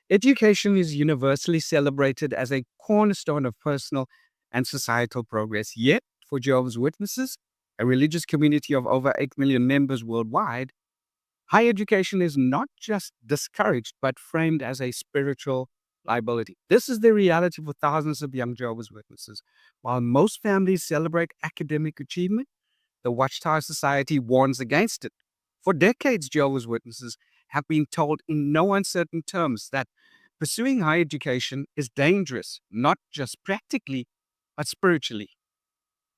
Education is universally celebrated as a cornerstone of personal and societal progress. Yet, for Jehovah's Witnesses, a religious community of over 8 million members worldwide, higher education is not just discouraged, but framed as a spiritual liability. This is the reality for thousands of young Jehovah's Witnesses. While most families celebrate academic achievement, the Watchtower Society warns against it. For decades, Jehovah's Witnesses have been told in no uncertain terms that pursuing higher education is dangerous, not just practically, but spiritually.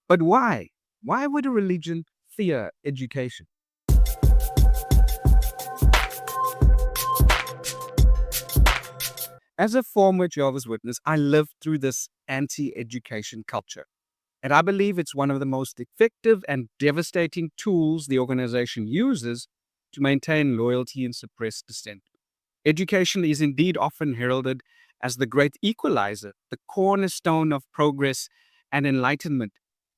But why? Why would a religion fear education? As a former Jehovah's Witness, I lived through this anti education culture. And I believe it's one of the most effective and devastating tools the organization uses to maintain loyalty and suppress dissent. Education is indeed often heralded as the great equalizer, the cornerstone of progress and enlightenment.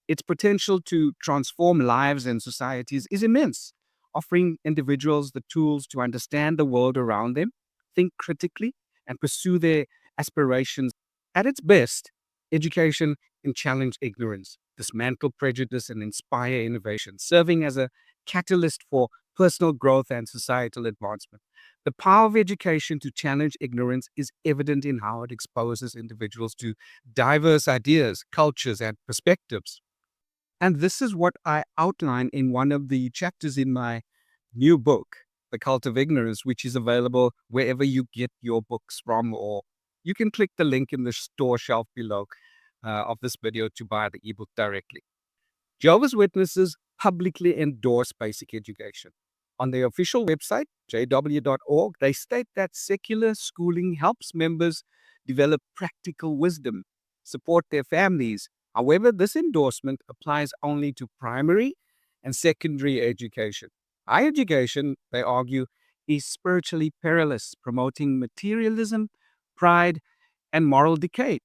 Its potential to transform lives and societies is immense, offering individuals the tools to understand the world around them, think critically, and pursue their aspirations. At its best, education can challenge ignorance, dismantle prejudice, and inspire innovation, serving as a catalyst for personal growth and societal advancement. The power of education to challenge ignorance is evident in how it exposes individuals to diverse ideas, cultures, and perspectives. And this is what I outline in one of the chapters in my new book, The Cult of Ignorance, which is available wherever you get your books from, or you can click the link in the store shelf below of this video to buy the ebook directly. Jehovah's Witnesses publicly endorse basic education. On their official website, jw.org, they state that secular schooling helps members develop practical wisdom, support their families. However, this endorsement applies only to primary and secondary education. Higher education, they argue, is spiritually perilous, promoting materialism, pride, and moral decay.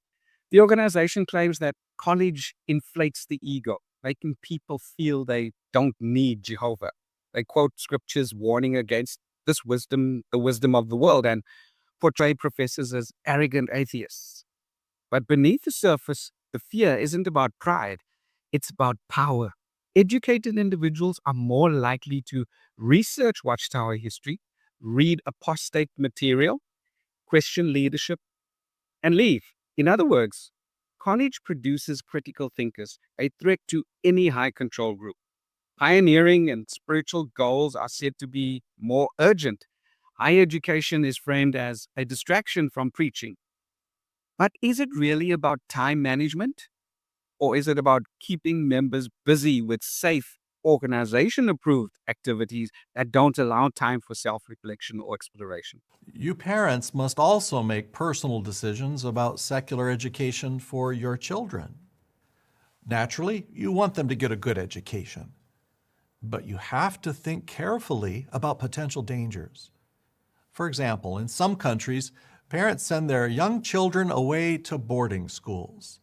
The organization claims that college inflates the ego, making people feel they don't need Jehovah. They quote scriptures warning against this wisdom, the wisdom of the world, and portray professors as arrogant atheists. But beneath the surface, the fear isn't about pride, it's about power. Educated individuals are more likely to research Watchtower history, read apostate material, question leadership, and leave. In other words, college produces critical thinkers, a threat to any high control group. Pioneering and spiritual goals are said to be more urgent. Higher education is framed as a distraction from preaching. But is it really about time management? Or is it about keeping members busy with safe, organization approved activities that don't allow time for self reflection or exploration? You parents must also make personal decisions about secular education for your children. Naturally, you want them to get a good education, but you have to think carefully about potential dangers. For example, in some countries, parents send their young children away to boarding schools.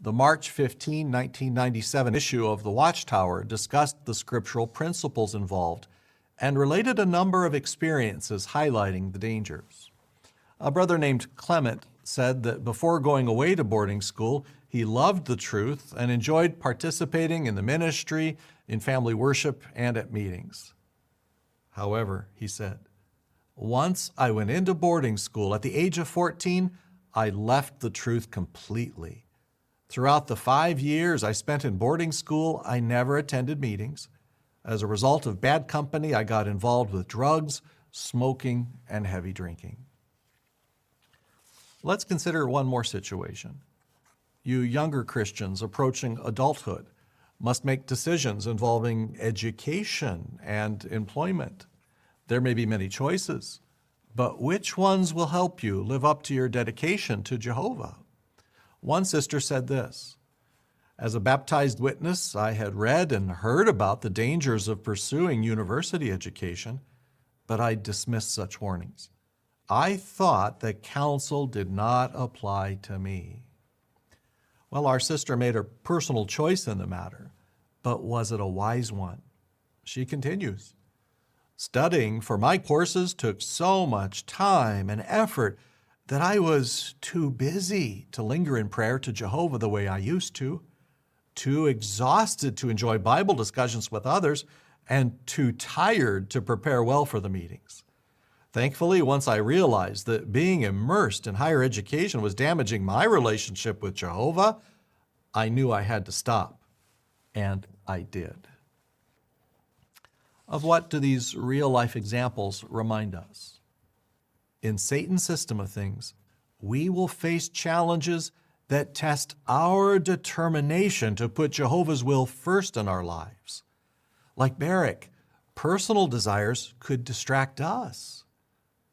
The March 15, 1997 issue of the Watchtower discussed the scriptural principles involved and related a number of experiences highlighting the dangers. A brother named Clement said that before going away to boarding school, he loved the truth and enjoyed participating in the ministry, in family worship, and at meetings. However, he said, once I went into boarding school at the age of 14, I left the truth completely. Throughout the 5 years I spent in boarding school, I never attended meetings. As a result of bad company, I got involved with drugs, smoking, and heavy drinking. Let's consider one more situation. You younger Christians approaching adulthood must make decisions involving education and employment. There may be many choices, but which ones will help you live up to your dedication to Jehovah? One sister said this, as a baptized witness, I had read and heard about the dangers of pursuing university education, but I dismissed such warnings. I thought that counsel did not apply to me. Well, our sister made a personal choice in the matter, but was it a wise one? She continues, Studying for my courses took so much time and effort that I was too busy to linger in prayer to Jehovah the way I used to, too exhausted to enjoy Bible discussions with others, and too tired to prepare well for the meetings. Thankfully, once I realized that being immersed in higher education was damaging my relationship with Jehovah, I knew I had to stop, and I did. Of what do these real-life examples remind us? In Satan's system of things, we will face challenges that test our determination to put Jehovah's will first in our lives. Like Barak, personal desires could distract us.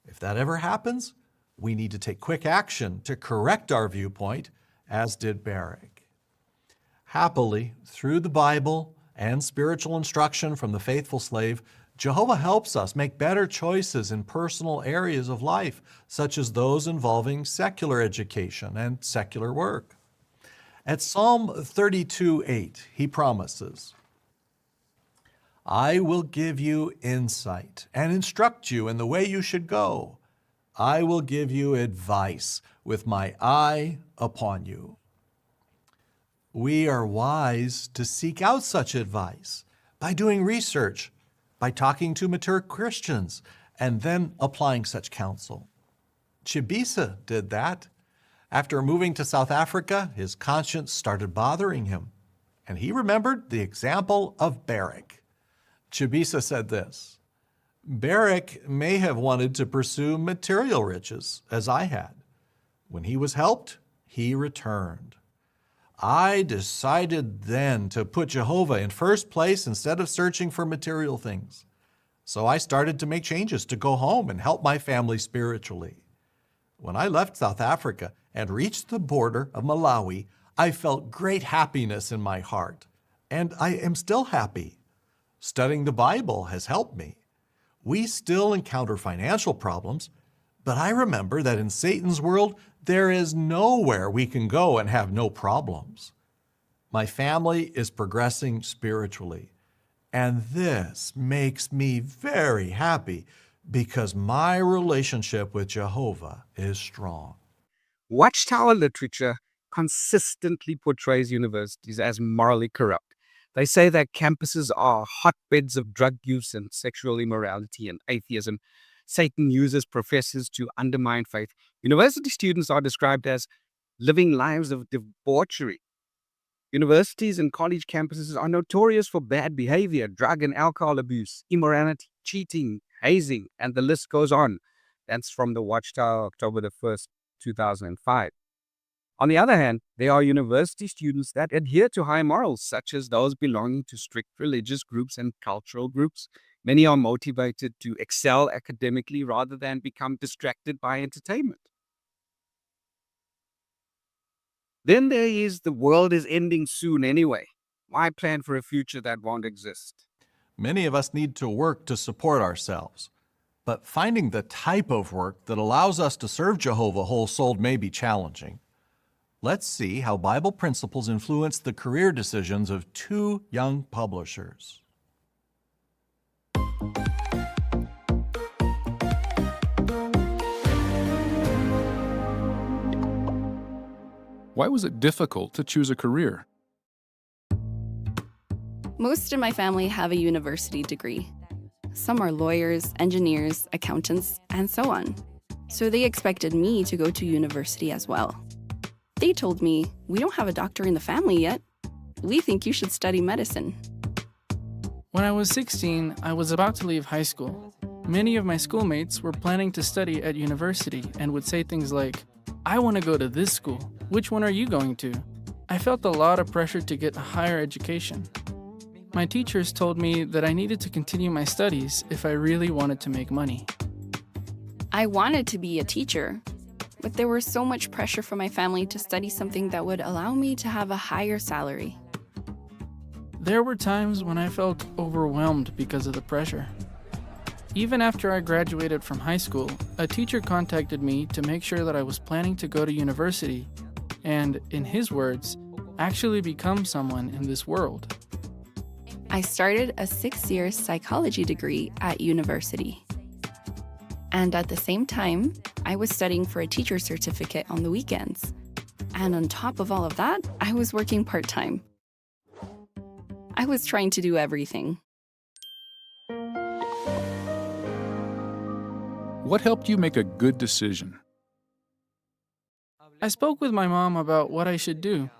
If that ever happens, we need to take quick action to correct our viewpoint, as did Barak. Happily, through the Bible and spiritual instruction from the faithful slave, Jehovah helps us make better choices in personal areas of life, such as those involving secular education and secular work. At Psalm 32:8, he promises, I will give you insight and instruct you in the way you should go. I will give you advice with my eye upon you. We are wise to seek out such advice by doing research, by talking to mature Christians, and then applying such counsel. Chibisa did that. After moving to South Africa, his conscience started bothering him, and he remembered the example of Barak. Chibisa said this, Barak may have wanted to pursue material riches, as I had. When he was helped, he returned. I decided then to put Jehovah in first place instead of searching for material things. So I started to make changes to go home and help my family spiritually. When I left South Africa and reached the border of Malawi, I felt great happiness in my heart, and I am still happy. Studying the Bible has helped me. We still encounter financial problems, but I remember that in Satan's world, there is nowhere we can go and have no problems. My family is progressing spiritually, and this makes me very happy because my relationship with Jehovah is strong. Watchtower literature consistently portrays universities as morally corrupt. They say that campuses are hotbeds of drug use and sexual immorality and atheism. Satan uses professors to undermine faith. University students are described as living lives of debauchery. Universities and college campuses are notorious for bad behavior, drug and alcohol abuse, immorality, cheating, hazing, and the list goes on. That's from the Watchtower, October the 1st, 2005. On the other hand, there are university students that adhere to high morals, such as those belonging to strict religious groups and cultural groups. Many are motivated to excel academically rather than become distracted by entertainment. Then there is the world is ending soon anyway. Why plan for a future that won't exist? Many of us need to work to support ourselves, but finding the type of work that allows us to serve Jehovah whole-souled may be challenging. Let's see how Bible principles influence the career decisions of two young publishers. Why was it difficult to choose a career? Most of my family have a university degree. Some are lawyers, engineers, accountants, and so on. So they expected me to go to university as well. They told me, we don't have a doctor in the family yet. We think you should study medicine. When I was 16, I was about to leave high school. Many of my schoolmates were planning to study at university and would say things like, I want to go to this school. Which one are you going to? I felt a lot of pressure to get a higher education. My teachers told me that I needed to continue my studies if I really wanted to make money. I wanted to be a teacher, but there was so much pressure from my family to study something that would allow me to have a higher salary. There were times when I felt overwhelmed because of the pressure. Even after I graduated from high school, a teacher contacted me to make sure that I was planning to go to university and, in his words, actually become someone in this world. I started a 6-year psychology degree at university. And at the same time, I was studying for a teacher certificate on the weekends. And on top of all of that, I was working part-time. I was trying to do everything. What helped you make a good decision? I spoke with my mom about what I should do.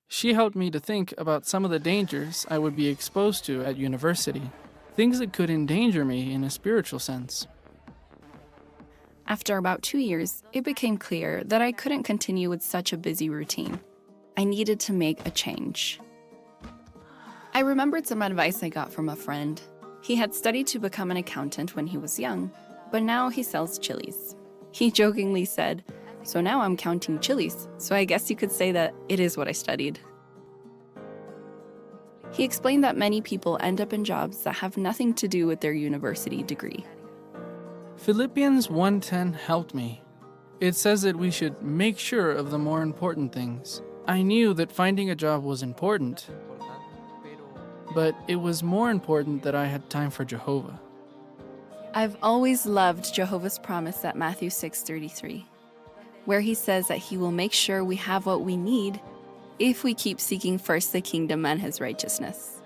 She helped me to think about some of the dangers I would be exposed to at university, things that could endanger me in a spiritual sense. After about 2 years, it became clear that I couldn't continue with such a busy routine. I needed to make a change. I remembered some advice I got from a friend. He had studied to become an accountant when he was young, but now he sells chilies. He jokingly said, "So now I'm counting chilies, so I guess you could say that it is what I studied." He explained that many people end up in jobs that have nothing to do with their university degree. Philippians 1:10 helped me. It says that we should make sure of the more important things. I knew that finding a job was important, but it was more important that I had time for Jehovah. I've always loved Jehovah's promise at Matthew 6:33, where he says that he will make sure we have what we need if we keep seeking first the kingdom and his righteousness.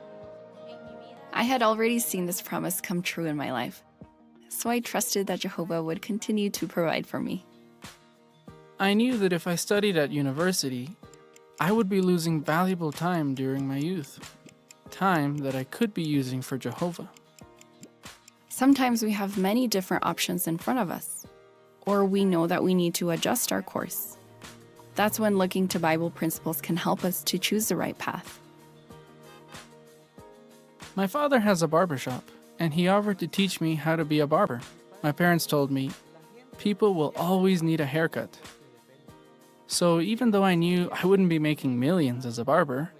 I had already seen this promise come true in my life, so I trusted that Jehovah would continue to provide for me. I knew that if I studied at university, I would be losing valuable time during my youth, time that I could be using for Jehovah. Sometimes we have many different options in front of us, or we know that we need to adjust our course. That's when looking to Bible principles can help us to choose the right path. My father has a barbershop, and he offered to teach me how to be a barber. My parents told me, people will always need a haircut. So even though I knew I wouldn't be making millions as a barber,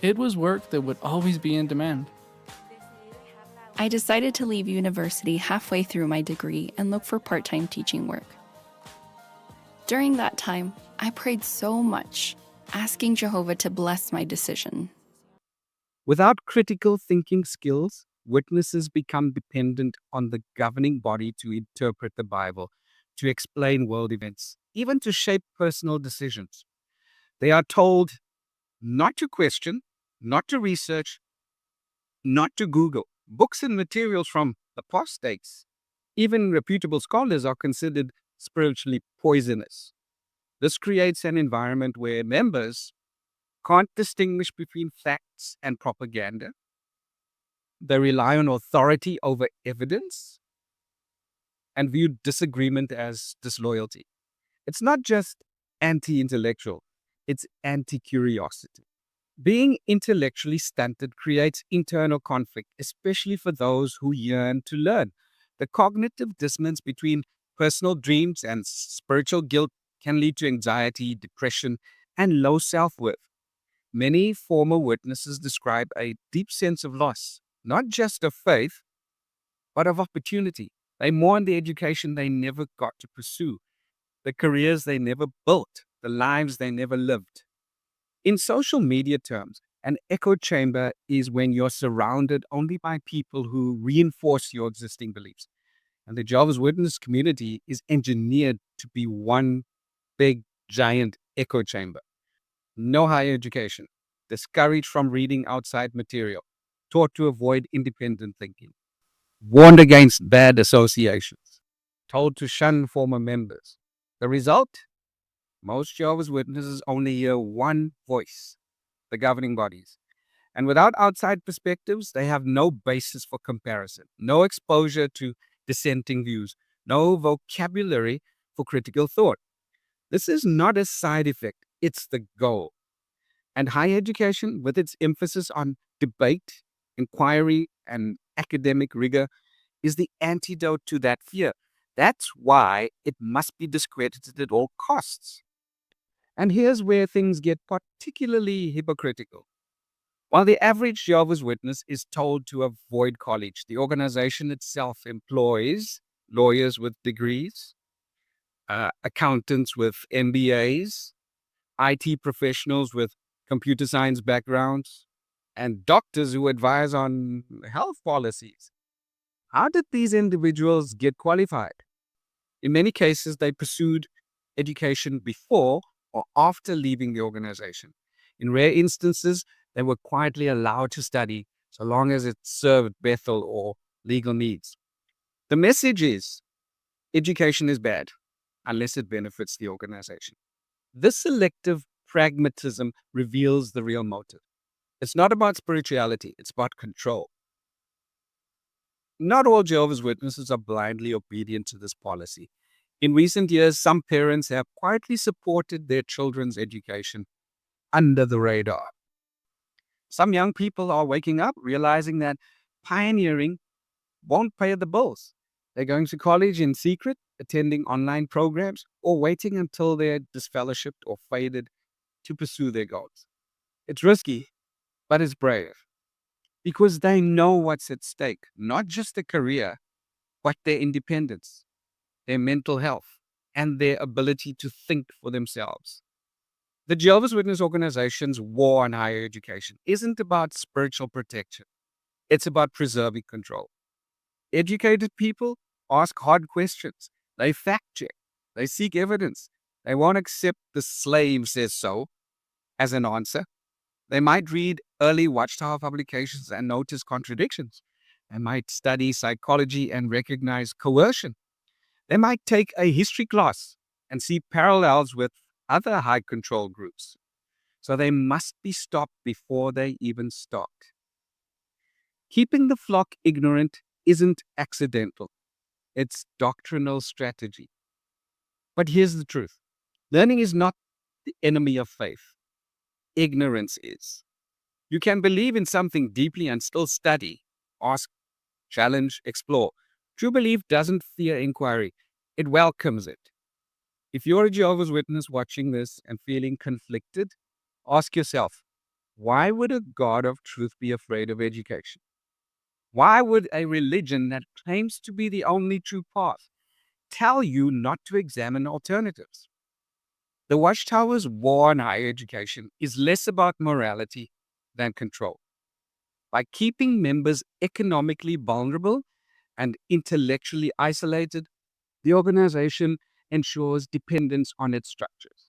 it was work that would always be in demand. I decided to leave university halfway through my degree and look for part-time teaching work. During that time, I prayed so much, asking Jehovah to bless my decision. Without critical thinking skills, witnesses become dependent on the governing body to interpret the Bible, to explain world events, even to shape personal decisions. They are told not to question, not to research, not to Google. Books and materials from apostates, even reputable scholars, are considered spiritually poisonous. This creates an environment where members can't distinguish between facts and propaganda. They rely on authority over evidence and view disagreement as disloyalty. It's not just anti-intellectual, it's anti-curiosity. Being intellectually stunted creates internal conflict, especially for those who yearn to learn. The cognitive dissonance between personal dreams and spiritual guilt can lead to anxiety, depression, and low self-worth. Many former witnesses describe a deep sense of loss, not just of faith, but of opportunity. They mourn the education they never got to pursue, the careers they never built, the lives they never lived. In social media terms, an echo chamber is when you're surrounded only by people who reinforce your existing beliefs. And the Jehovah's Witness community is engineered to be one big, giant echo chamber. No higher education, discouraged from reading outside material, taught to avoid independent thinking, warned against bad associations, told to shun former members. The result? Most Jehovah's Witnesses only hear one voice, the governing bodies. And without outside perspectives, they have no basis for comparison, no exposure to dissenting views, no vocabulary for critical thought. This is not a side effect, it's the goal. And higher education, with its emphasis on debate, inquiry, and academic rigor, is the antidote to that fear. That's why it must be discredited at all costs. And here's where things get particularly hypocritical. While the average Jehovah's Witness is told to avoid college, the organization itself employs lawyers with degrees, accountants with MBAs, IT professionals with computer science backgrounds, and doctors who advise on health policies. How did these individuals get qualified? In many cases, they pursued education before or after leaving the organization. In rare instances, they were quietly allowed to study so long as it served Bethel or legal needs. The message is education is bad unless it benefits the organization. This selective pragmatism reveals the real motive. It's not about spirituality, it's about control. Not all Jehovah's Witnesses are blindly obedient to this policy. In recent years, some parents have quietly supported their children's education under the radar. Some young people are waking up realizing that pioneering won't pay the bills. They're going to college in secret, attending online programs, or waiting until they're disfellowshipped or faded to pursue their goals. It's risky, but it's brave because they know what's at stake, not just a career, but their independence, their mental health, and their ability to think for themselves. The Jehovah's Witness organization's war on higher education isn't about spiritual protection. It's about preserving control. Educated people ask hard questions. They fact check. They seek evidence. They won't accept the slave says so as an answer. They might read early Watchtower publications and notice contradictions. They might study psychology and recognize coercion. They might take a history class and see parallels with other high control groups. So they must be stopped before they even start. Keeping the flock ignorant isn't accidental. It's doctrinal strategy. But here's the truth. Learning is not the enemy of faith. Ignorance is. You can believe in something deeply and still study, ask, challenge, explore. True belief doesn't fear inquiry. It welcomes it. If you're a Jehovah's Witness watching this and feeling conflicted, ask yourself, why would a God of truth be afraid of education? Why would a religion that claims to be the only true path tell you not to examine alternatives? The Watchtower's war on higher education is less about morality than control. By keeping members economically vulnerable and intellectually isolated, the organization ensures dependence on its structures.